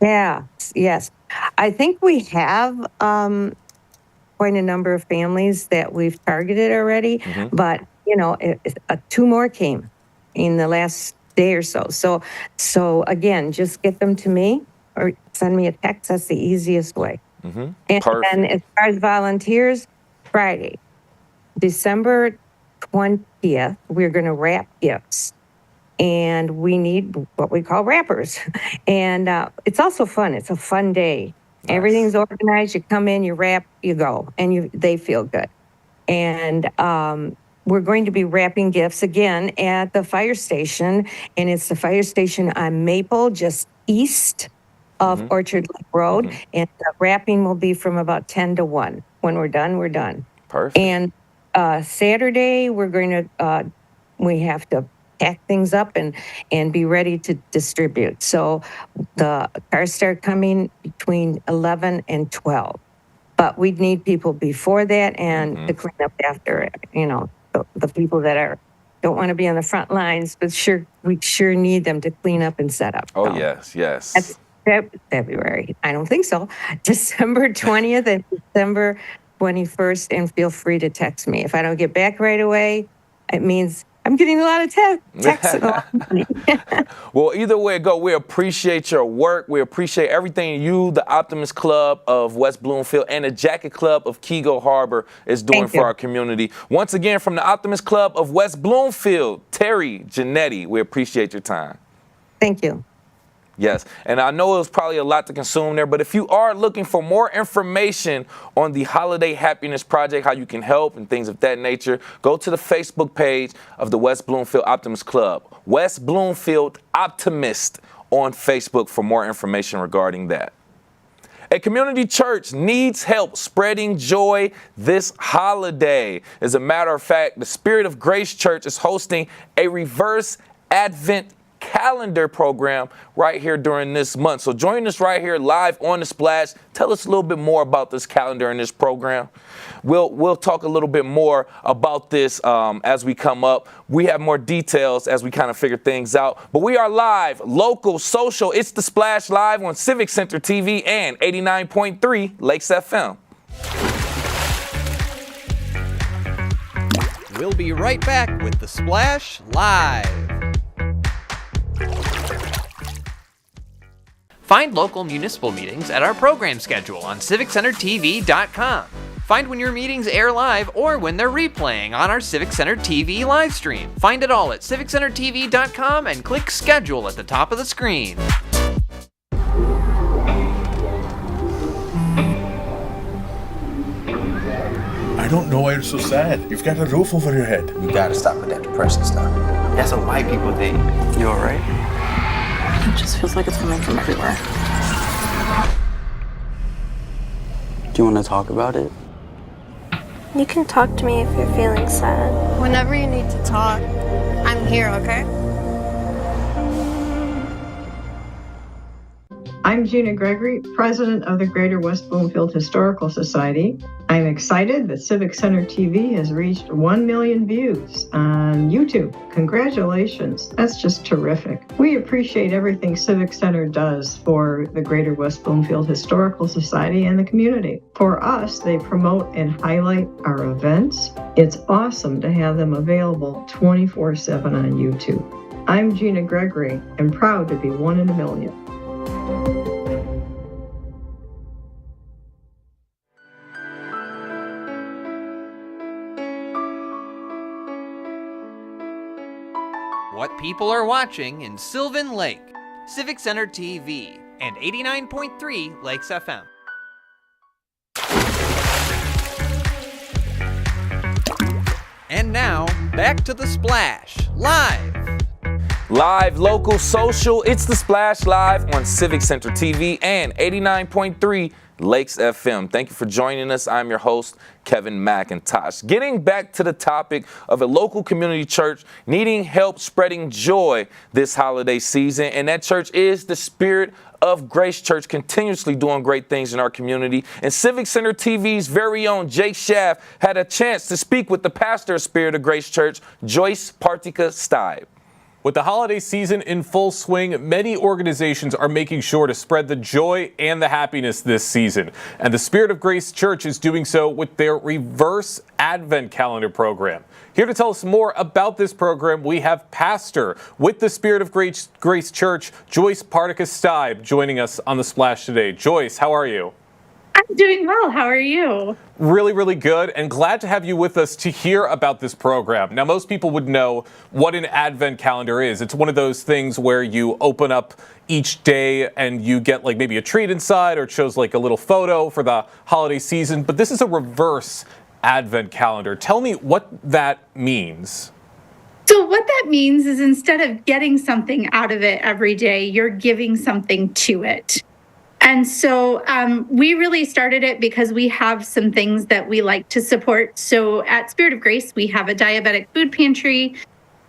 Yeah, yes. I think we have quite a number of families that we've targeted already, but, you know, two more came in the last day or so. So again, just get them to me or send me a text. That's the easiest way. And as far as volunteers, Friday, December 20th, we're going to wrap gifts. And we need what we call wrappers. And it's also fun. It's a fun day. Nice. Everything's organized. You come in, you wrap, you go, and they feel good. And we're going to be wrapping gifts again at the fire station. And it's the fire station on Maple, just east of Orchard Lake Road. And the wrapping will be from about 10 to 1. When we're done, we're done. Perfect. And Saturday, we're going to, we have to pack things up and be ready to distribute. So the cars start coming between 11 and 12. But we'd need people before that and to clean up after, you know, the people that don't want to be on the front lines, but we sure need them to clean up and set up. Oh, so yes. That's February. I don't think so. December 20th and December 21st, and feel free to text me. If I don't get back right away, it means I'm getting a lot of texts. Well, either way it go, we appreciate your work. We appreciate everything you, the Optimist Club of West Bloomfield, and the Jacket Club of Keego Harbor is doing for our community. Once again, from the Optimist Club of West Bloomfield, Terry Janetti, we appreciate your time. Thank you. Yes, and I know it was probably a lot to consume there, but if you are looking for more information on the Holiday Happiness Project, how you can help and things of that nature, go to the Facebook page of the West Bloomfield Optimist Club, West Bloomfield Optimist on Facebook for more information regarding that. A community church needs help spreading joy this holiday. As a matter of fact, the Spirit of Grace Church is hosting a reverse Advent calendar program right here during this month. So join us right here live on The Splash. Tell us a little bit more about this calendar and this program. We'll talk a little bit more about this as we come up. We have more details as we kind of figure things out. But we are live, local, social. It's The Splash live on Civic Center TV and 89.3 Lakes FM. We'll be right back with The Splash Live. Find local municipal meetings at our program schedule on civiccentertv.com. Find when your meetings air live or when they're replaying on our Civic Center TV live stream. Find it all at civiccentertv.com and click schedule at the top of the screen. I don't know why you're so sad. You've got a roof over your head. You gotta stop with that depression stuff. That's what white people think. You alright? It just feels like it's coming from everywhere. Do you want to talk about it? You can talk to me if you're feeling sad. Whenever you need to talk, I'm here, okay? I'm Gina Gregory, president of the Greater West Bloomfield Historical Society. I'm excited that Civic Center TV has reached 1 million views on YouTube. Congratulations. That's just terrific. We appreciate everything Civic Center does for the Greater West Bloomfield Historical Society and the community. For us, they promote and highlight our events. It's awesome to have them available 24/7 on YouTube. I'm Gina Gregory and proud to be one in a million. What people are watching in Sylvan Lake, Civic Center TV, and 89.3 Lakes FM. And now, back to The Splash, live. Live, local, social, it's The Splash Live on Civic Center TV and 89.3 Lakes FM. Thank you for joining us. I'm your host, Kevin McIntosh. Getting back to the topic of a local community church needing help spreading joy this holiday season, and that church is the Spirit of Grace Church, continuously doing great things in our community. And Civic Center TV's very own Jake Schaff had a chance to speak with the pastor of Spirit of Grace Church, Joyce Partika-Stibe. With the holiday season in full swing, many organizations are making sure to spread the joy and the happiness this season. And the Spirit of Grace Church is doing so with their Reverse Advent Calendar program. Here to tell us more about this program, we have pastor with the Spirit of Grace Church, Joyce Partika-Stibe, joining us on The Splash today. Joyce, how are you? I'm doing well. How are you? Really, really good, and glad to have you with us to hear about this program. Now, most people would know what an Advent calendar is. It's one of those things where you open up each day and you get like maybe a treat inside, or it shows like a little photo for the holiday season. But this is a reverse Advent calendar. Tell me what that means. So what that means is instead of getting something out of it every day, you're giving something to it. And so we really started it because we have some things that we like to support. So at Spirit of Grace, we have a diabetic food pantry.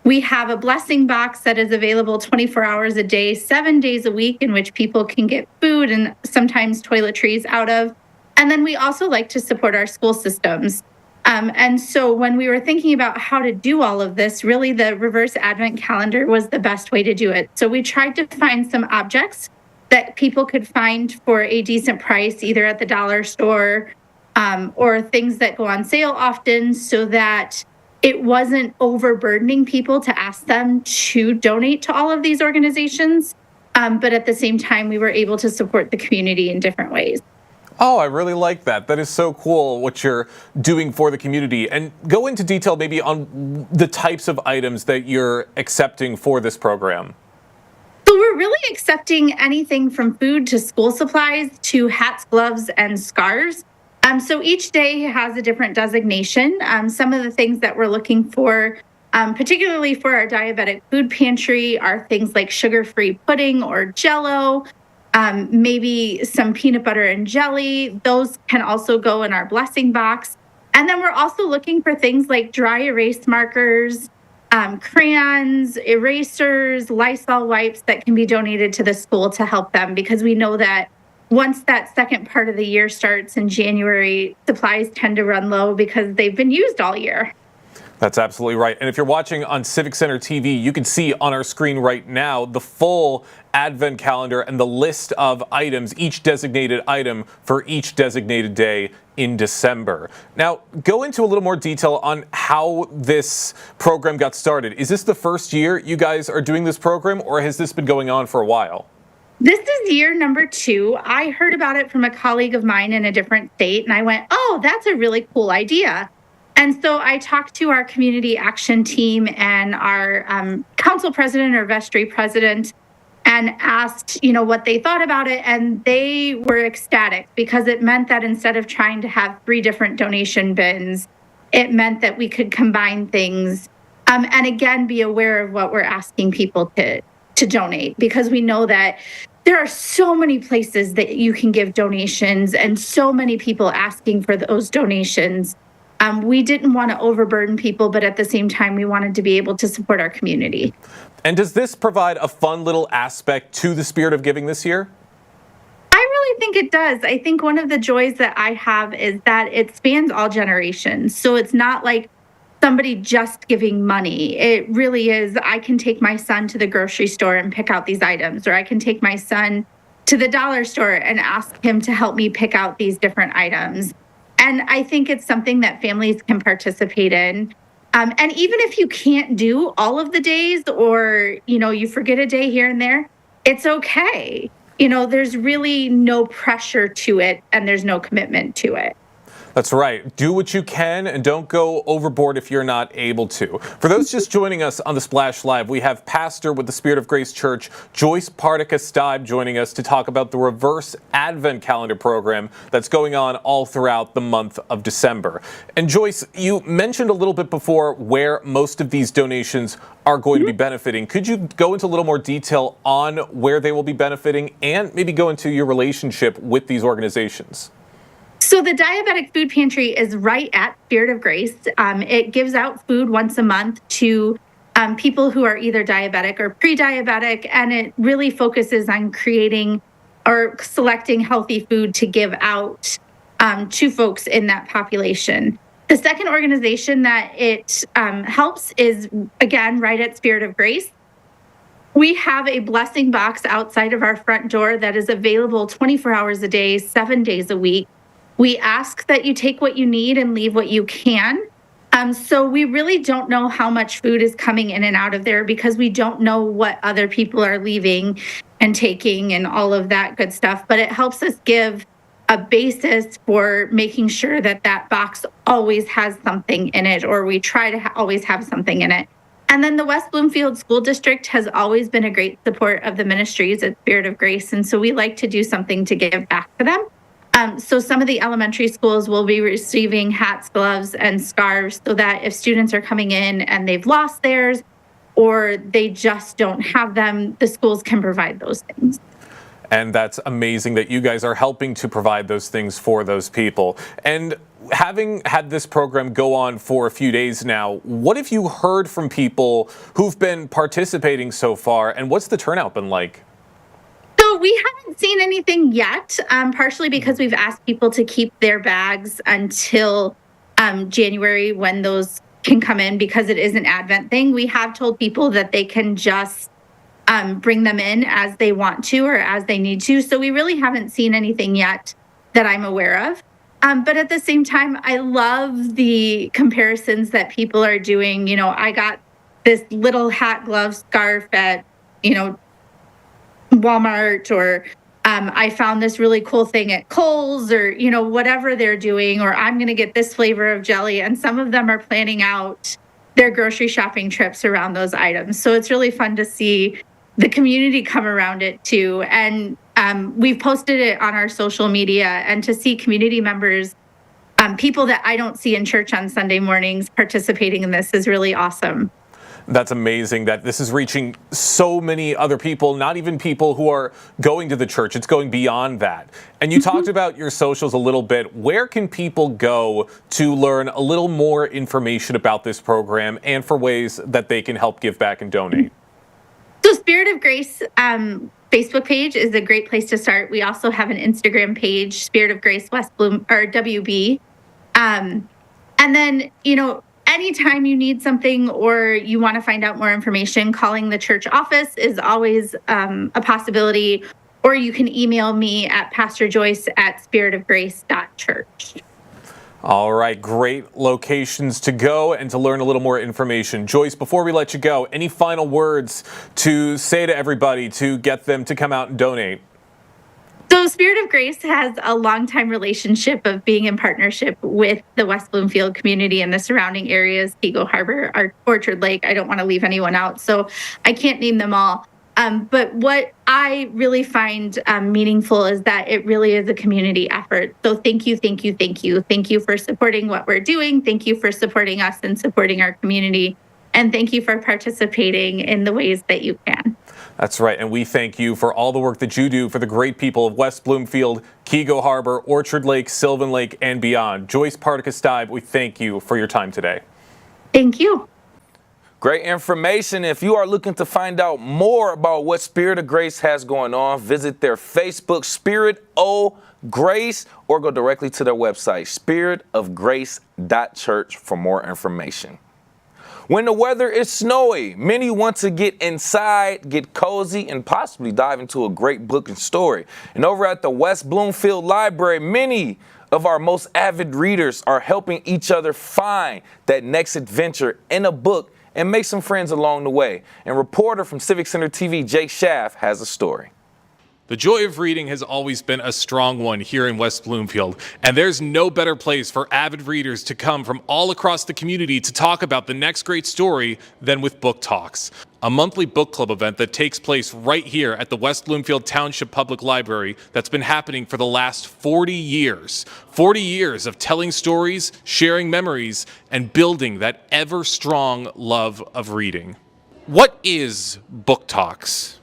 We have a blessing box that is available 24 hours a day, 7 days a week, in which people can get food and sometimes toiletries out of. And then we also like to support our school systems. And so when we were thinking about how to do all of this, really the Reverse Advent Calendar was the best way to do it. So we tried to find some objects that people could find for a decent price, either at the dollar store or things that go on sale often, so that it wasn't overburdening people to ask them to donate to all of these organizations. But at the same time, we were able to support the community in different ways. Oh, I really like that. That is so cool what you're doing for the community. And go into detail maybe on the types of items that you're accepting for this program. So we're really accepting anything from food to school supplies to hats, gloves, and scarves. So each day has a different designation. Some of the things that we're looking for, particularly for our diabetic food pantry, are things like sugar-free pudding or Jell-O, maybe some peanut butter and jelly. Those can also go in our blessing box. And then we're also looking for things like dry erase markers, crayons, erasers, Lysol wipes that can be donated to the school to help them, because we know that once that second part of the year starts in January, supplies tend to run low because they've been used all year. That's absolutely right. And if you're watching on Civic Center TV, you can see on our screen right now the full Advent calendar and the list of items, each designated item for each designated day in December. Now, go into a little more detail on how this program got started. Is this the first year you guys are doing this program, or has this been going on for a while? This is year number 2. I heard about it from a colleague of mine in a different state, and I went, oh, that's a really cool idea. And so I talked to our community action team and our council president or vestry president and asked, what they thought about it. And they were ecstatic, because it meant that instead of trying to have 3 different donation bins, it meant that we could combine things and again, be aware of what we're asking people to donate, because we know that there are so many places that you can give donations and so many people asking for those donations. We didn't want to overburden people, but at the same time, we wanted to be able to support our community. And does this provide a fun little aspect to the Spirit of Giving this year? I really think it does. I think one of the joys that I have is that it spans all generations. So it's not like somebody just giving money. It really is, I can take my son to the grocery store and pick out these items, or I can take my son to the dollar store and ask him to help me pick out these different items. And I think it's something that families can participate in. And even if you can't do all of the days, or, you forget a day here and there, it's okay. There's really no pressure to it, and there's no commitment to it. That's right. Do what you can and don't go overboard if you're not able to. For those just joining us on the Splash Live, we have pastor with the Spirit of Grace Church, Joyce Partica-Stibe, joining us to talk about the Reverse Advent Calendar program that's going on all throughout the month of December. And Joyce, you mentioned a little bit before where most of these donations are going to be benefiting. Could you go into a little more detail on where they will be benefiting and maybe go into your relationship with these organizations? So the Diabetic Food Pantry is right at Spirit of Grace. It gives out food once a month to people who are either diabetic or pre-diabetic, and it really focuses on creating or selecting healthy food to give out to folks in that population. The second organization that it helps is, again, right at Spirit of Grace. We have a blessing box outside of our front door that is available 24 hours a day, 7 days a week. We ask that you take what you need and leave what you can. So we really don't know how much food is coming in and out of there because we don't know what other people are leaving and taking and all of that good stuff. But it helps us give a basis for making sure that that box always has something in it, or we try to always have something in it. And then the West Bloomfield School District has always been a great support of the ministries at Spirit of Grace. And so we like to do something to give back to them. So some of the elementary schools will be receiving hats, gloves, and scarves so that if students are coming in and they've lost theirs or they just don't have them, the schools can provide those things. And that's amazing that you guys are helping to provide those things for those people. And having had this program go on for a few days now, what have you heard from people who've been participating so far, and what's the turnout been like? So we haven't seen anything yet, partially because we've asked people to keep their bags until January when those can come in because it is an Advent thing. We have told people that they can just bring them in as they want to or as they need to. So we really haven't seen anything yet that I'm aware of. But at the same time, I love the comparisons that people are doing. You know, I got this little hat, glove, scarf at, Walmart, or I found this really cool thing at Kohl's, or, whatever they're doing, or I'm going to get this flavor of jelly. And some of them are planning out their grocery shopping trips around those items. So it's really fun to see the community come around it too. And we've posted it on our social media, and to see community members, people that I don't see in church on Sunday mornings participating in this is really awesome. That's amazing that this is reaching so many other people, not even people who are going to the church. It's going beyond that. And you talked about your socials a little bit. Where can people go to learn a little more information about this program and for ways that they can help give back and donate? So Spirit of Grace Facebook page is a great place to start. We also have an Instagram page, Spirit of Grace West Bloom, or WB. And then, anytime you need something or you want to find out more information, calling the church office is always a possibility, or you can email me at pastorjoyce@spiritofgrace.church. All right, great locations to go and to learn a little more information. Joyce, before we let you go, any final words to say to everybody to get them to come out and donate? So Spirit of Grace has a longtime relationship of being in partnership with the West Bloomfield community and the surrounding areas, Keego Harbor, Orchard Lake. I don't want to leave anyone out, so I can't name them all. But what I really find meaningful is that it really is a community effort. So thank you, thank you, thank you. Thank you for supporting what we're doing. Thank you for supporting us and supporting our community. And thank you for participating in the ways that you can. That's right, and we thank you for all the work that you do for the great people of West Bloomfield, Keego Harbor, Orchard Lake, Sylvan Lake, and beyond. Joyce Partica-Stibe, we thank you for your time today. Thank you. Great information. If you are looking to find out more about what Spirit of Grace has going on, visit their Facebook, Spirit O Grace, or go directly to their website, spiritofgrace.church, for more information. When the weather is snowy, many want to get inside, get cozy, and possibly dive into a great book and story. And over at the West Bloomfield Library, many of our most avid readers are helping each other find that next adventure in a book and make some friends along the way. And reporter from Civic Center TV, Jay Schaff, has a story. The joy of reading has always been a strong one here in West Bloomfield, and there's no better place for avid readers to come from all across the community to talk about the next great story than with Book Talks, a monthly book club event that takes place right here at the West Bloomfield Township Public Library that's been happening for the last 40 years. 40 years of telling stories, sharing memories, and building that ever-strong love of reading. What is Book Talks?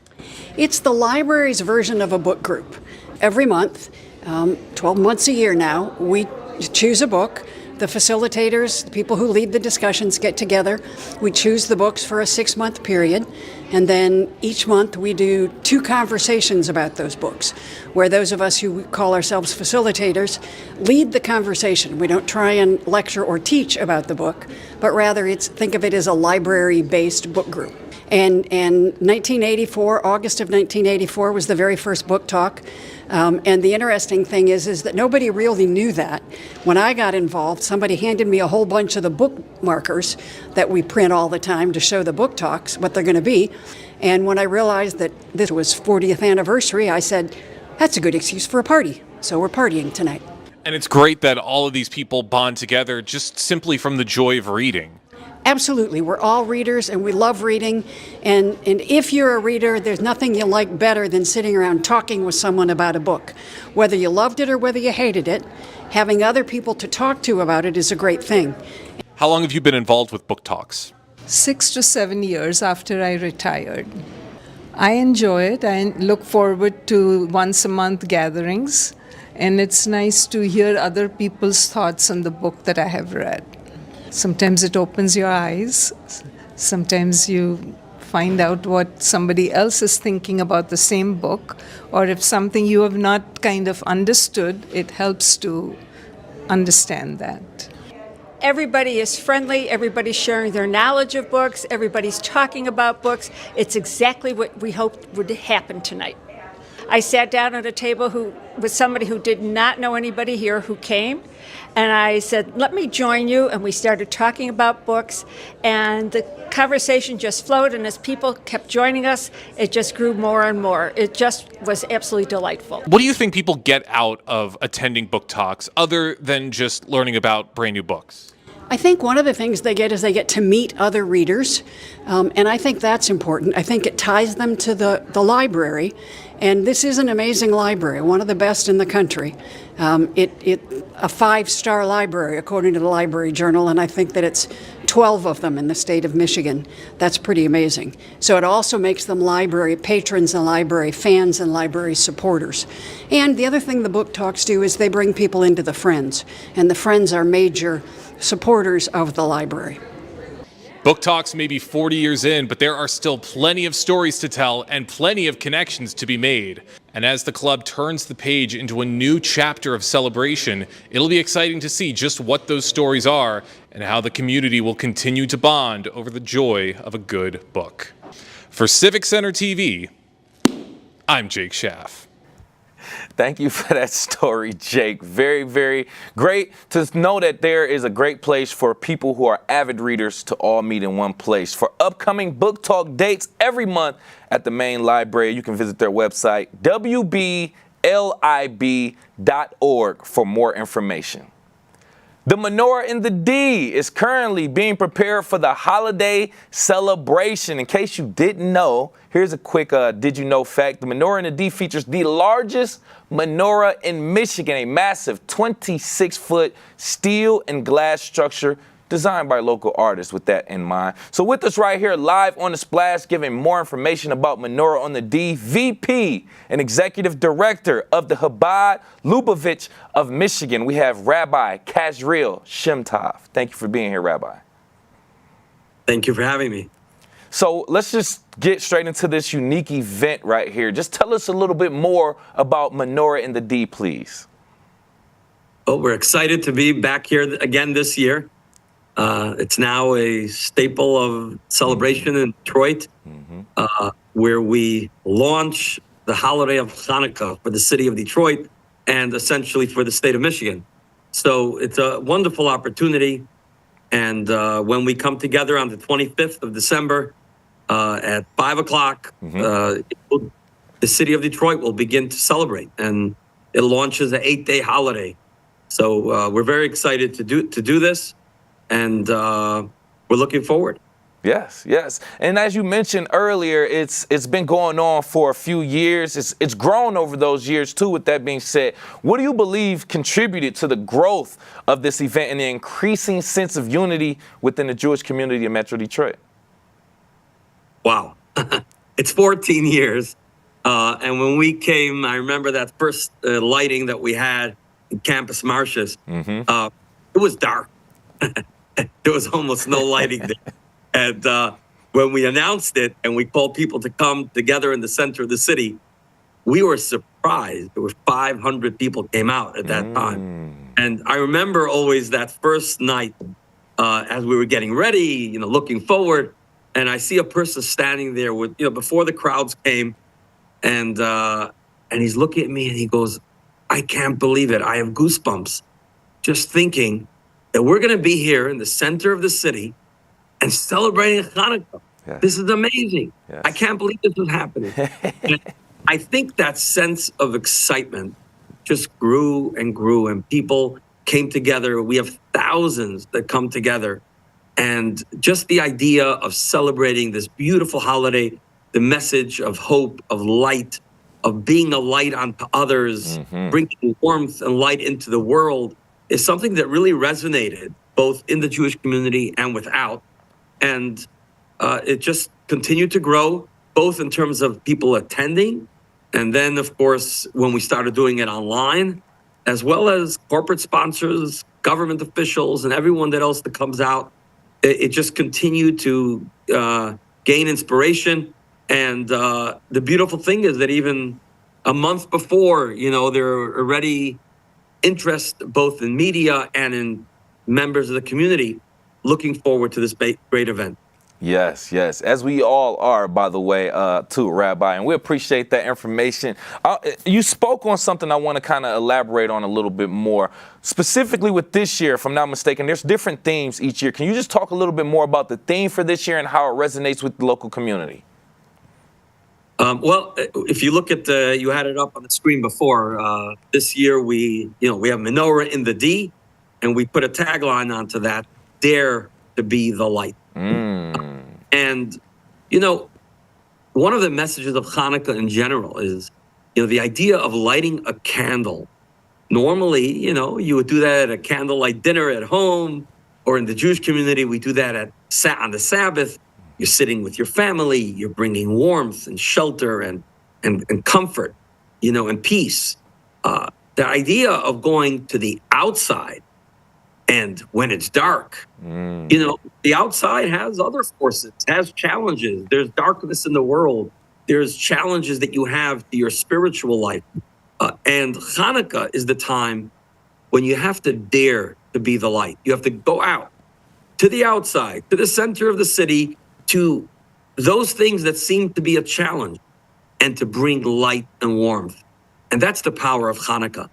It's the library's version of a book group. Every month, 12 months a year now, we choose a book. The facilitators, the people who lead the discussions, get together. We choose the books for a 6-month period. And then each month we do 2 conversations about those books, where those of us who call ourselves facilitators lead the conversation. We don't try and lecture or teach about the book, but rather think of it as a library-based book group. And 1984, August of 1984 was the very first book talk. And the interesting thing is that nobody really knew that. When I got involved, somebody handed me a whole bunch of the bookmarkers that we print all the time to show the book talks, what they're going to be. And when I realized that this was 40th anniversary, I said, that's a good excuse for a party. So we're partying tonight. And it's great that all of these people bond together just simply from the joy of reading. Absolutely. We're all readers and we love reading. And if you're a reader, there's nothing you like better than sitting around talking with someone about a book. Whether you loved it or whether you hated it, having other people to talk to about it is a great thing. How long have you been involved with Book Talks? 6 to 7 years after I retired. I enjoy it. I look forward to once a month gatherings. And it's nice to hear other people's thoughts on the book that I have read. Sometimes it opens your eyes. Sometimes you find out what somebody else is thinking about the same book. Or if something you have not kind of understood, it helps to understand that. Everybody is friendly. Everybody's sharing their knowledge of books. Everybody's talking about books. It's exactly what we hoped would happen tonight. I sat down at a table with somebody who did not know anybody here who came, and I said, let me join you, and we started talking about books, and the conversation just flowed, and as people kept joining us, it just grew more and more. It just was absolutely delightful. What do you think people get out of attending Book Talks other than just learning about brand new books? I think one of the things they get is they get to meet other readers, and I think that's important. I think it ties them to the library, and this is an amazing library, one of the best in the country. A 5-star library, according to the Library Journal, and I think that it's 12 of them in the state of Michigan. That's pretty amazing. So it also makes them library patrons and library fans and library supporters. And the other thing the Book Talks do is they bring people into the Friends, and the Friends are major supporters of the library. Book Talks may be 40 years in, but there are still plenty of stories to tell and plenty of connections to be made. And as the club turns the page into a new chapter of celebration, it'll be exciting to see just what those stories are and how the community will continue to bond over the joy of a good book. For Civic Center TV, I'm Jake Schaff. Thank you for that story, Jake. Very, very great to know that there is a great place for people who are avid readers to all meet in one place. For upcoming book talk dates every month at the main library, you can visit their website, wblib.org, for more information. The menorah in the D is currently being prepared for the holiday celebration. In case you didn't know, here's a quick did you know fact. The menorah in the D features the largest menorah in Michigan, a massive 26-foot steel and glass structure designed by local artists with that in mind. So with us right here live on The Splash, giving more information about Menorah on the D, VP and Executive Director of the Chabad Lubavitch of Michigan, we have Rabbi Kazriel Shemtov. Thank you for being here, Rabbi. Thank you for having me. So let's just get straight into this unique event right here. Just tell us a little bit more about Menorah in the D, please. Well, we're excited to be back here again this year. It's now a staple of celebration in Detroit, where we launch the holiday of Hanukkah for the city of Detroit and essentially for the state of Michigan. So it's a wonderful opportunity. And when we come together on the 25th of December at 5 o'clock, the city of Detroit will begin to celebrate, and it launches an 8-day holiday. So we're very excited to do this, and we're looking forward. Yes, yes. And as you mentioned earlier, it's been going on for a few years. It's grown over those years too. With that being said, what do you believe contributed to the growth of this event and the increasing sense of unity within the Jewish community in Metro Detroit? Wow. It's 14 years. And when we came, I remember that first lighting that we had in Campus Martius. It was dark. There was almost no lighting there. And when we announced it and we called people to come together in the center of the city, we were surprised. There were 500 people came out at that time. And I remember always that first night as we were getting ready, looking forward. And I see a person standing there with, before the crowds came, and he's looking at me and he goes, "I can't believe it. I have goosebumps just thinking that we're going to be here in the center of the city and celebrating Hanukkah. Yes. This is amazing. Yes. I can't believe this is happening." I think that sense of excitement just grew and grew, and people came together. We have thousands that come together. And just the idea of celebrating this beautiful holiday, the message of hope, of light, of being a light unto others, bringing warmth and light into the world, is something that really resonated both in the Jewish community and without. And it just continued to grow, both in terms of people attending, and then, of course, when we started doing it online, as well as corporate sponsors, government officials, and everyone else that comes out. It just continued to gain inspiration. And the beautiful thing is that even a month before, there are already interest both in media and in members of the community looking forward to this great event. Yes, yes, as we all are, by the way, too, Rabbi, and we appreciate that information. You spoke on something I want to kind of elaborate on a little bit more. Specifically with this year, if I'm not mistaken, there's different themes each year. Can you just talk a little bit more about the theme for this year and how it resonates with the local community? Well, if you look at you had it up on the screen before, this year we have menorah in the D, and we put a tagline onto that, "Dare to be the light." And, one of the messages of Hanukkah in general is, the idea of lighting a candle. Normally, you would do that at a candlelight dinner at home, or in the Jewish community, we do that on the Sabbath. You're sitting with your family, you're bringing warmth and shelter and comfort, and peace. The idea of going to the outside, and when it's dark, the outside has other forces, has challenges. There's darkness in the world. There's challenges that you have to your spiritual life. And Hanukkah is the time when you have to dare to be the light. You have to go out to the outside, to the center of the city, to those things that seem to be a challenge, and to bring light and warmth. And that's the power of Hanukkah.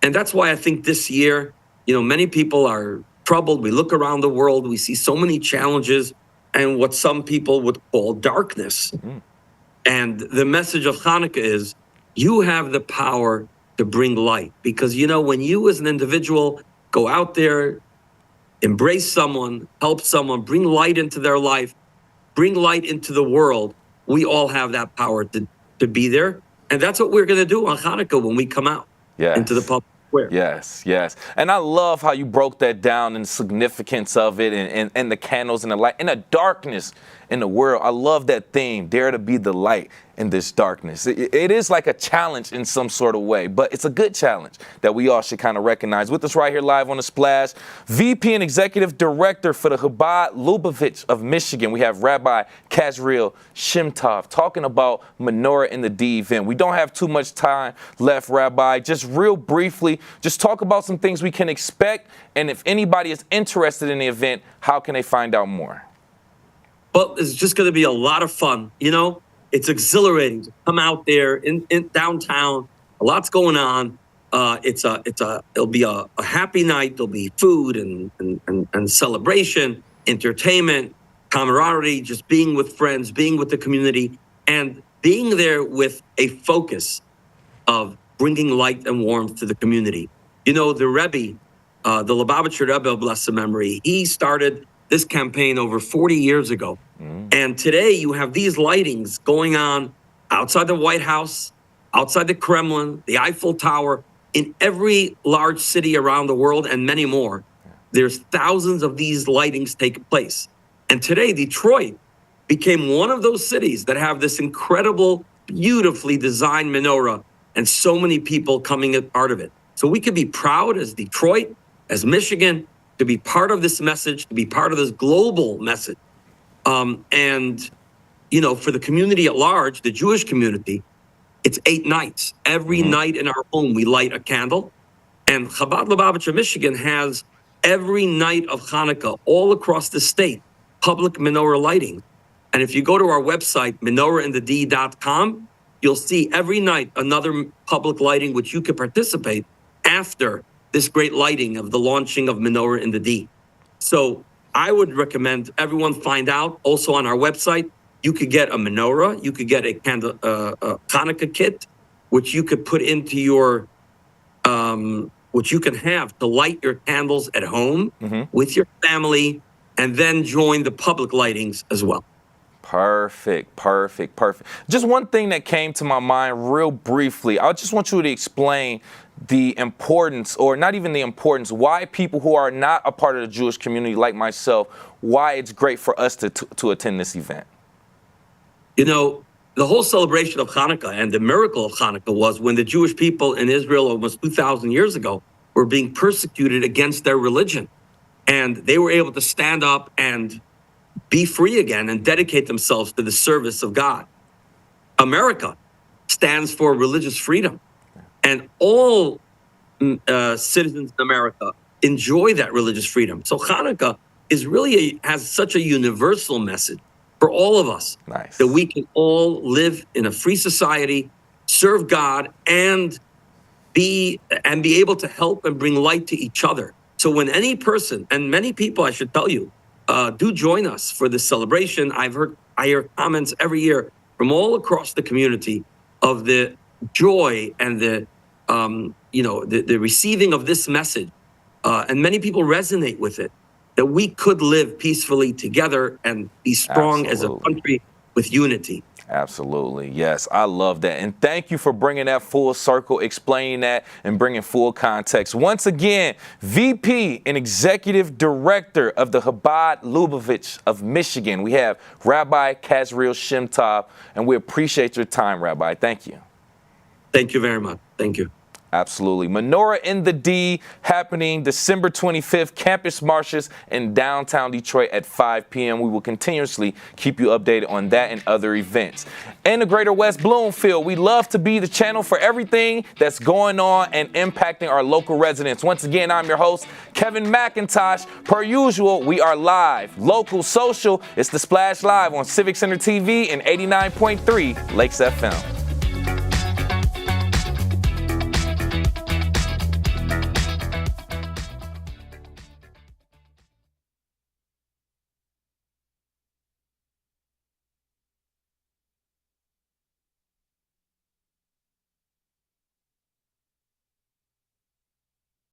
And that's why I think this year, many people are troubled. We look around the world, we see so many challenges and what some people would call darkness. And the message of Hanukkah is, you have the power to bring light. Because, when you as an individual go out there, embrace someone, help someone, bring light into their life, bring light into the world, we all have that power to be there. And that's what we're going to do on Hanukkah when we come out into the public. Yes, yes. And I love how you broke that down and the significance of it and the candles and the light and the darkness in the world. I love that theme, dare to be the light in this darkness. It is like a challenge in some sort of way, but it's a good challenge that we all should kind of recognize. With us right here live on The Splash, VP and Executive Director for the Chabad Lubavitch of Michigan, we have Rabbi Kazriel Shimtov talking about Menorah in the D event. We don't have too much time left, Rabbi. Just real briefly, just talk about some things we can expect, and if anybody is interested in the event, how can they find out more? Well, it's just going to be a lot of fun. It's exhilarating to come out there in downtown. A lot's going on. It'll be a happy night. There'll be food and celebration, entertainment, camaraderie, just being with friends, being with the community. And being there with a focus of bringing light and warmth to the community. You know, the Rebbe, the Lubavitcher Rebbe of blessed memory, he started this campaign over 40 years ago. And today you have these lightings going on outside the White House, outside the Kremlin, the Eiffel Tower, in every large city around the world, and many more. There's thousands of these lightings taking place. And today, Detroit became one of those cities that have this incredible, beautifully designed menorah, and so many people coming as part of it. So we could be proud as Detroit, as Michigan, to be part of this message, to be part of this global message. And, you know, for the community at large, the Jewish community, it's 8 nights. Every night in our home, we light a candle. And Chabad Lubavitcher, Michigan has every night of Hanukkah all across the state, public menorah lighting. And if you go to our website, menorahinthed.com, you'll see every night another public lighting which you can participate after this great lighting of the launching of Menorah in the D. So I would recommend everyone find out. Also on our website, you could get a menorah, you could get a Hanukkah kit, which you could put into your, which you can have to light your candles at home with your family, and then join the public lightings as well. Perfect. Just one thing that came to my mind real briefly. I just want you to explain the importance, or not even the importance, why people who are not a part of the Jewish community like myself, why it's great for us to attend this event. You know, the whole celebration of Hanukkah and the miracle of Hanukkah was when the Jewish people in Israel almost 2,000 years ago were being persecuted against their religion. And they were able to stand up and be free again and dedicate themselves to the service of God. America stands for religious freedom. And all citizens in America enjoy that religious freedom. So Hanukkah is really has such a universal message for all of us, that we can all live in a free society, serve God, and be able to help and bring light to each other. So when any person, and many people, I should tell you, do join us for this celebration. I hear comments every year from all across the community of the joy and the receiving of this message, and many people resonate with it, that we could live peacefully together and be strong as a country with unity. Absolutely. Yes, I love that. And thank you for bringing that full circle, explaining that, and bringing full context. Once again, VP and Executive Director of the Chabad Lubavitch of Michigan, we have Rabbi Kazriel Shimtov, and we appreciate your time, Rabbi. Thank you. Thank you very much. Thank you. Absolutely. Menorah in the D happening December 25th, Campus Martius in downtown Detroit at 5 p.m. We will continuously keep you updated on that and other events. In the Greater West Bloomfield, we love to be the channel for everything that's going on and impacting our local residents. Once again, I'm your host, Kevin McIntosh. Per usual, we are live, local, social. It's The Splash Live on Civic Center TV and 89.3 Lakes FM.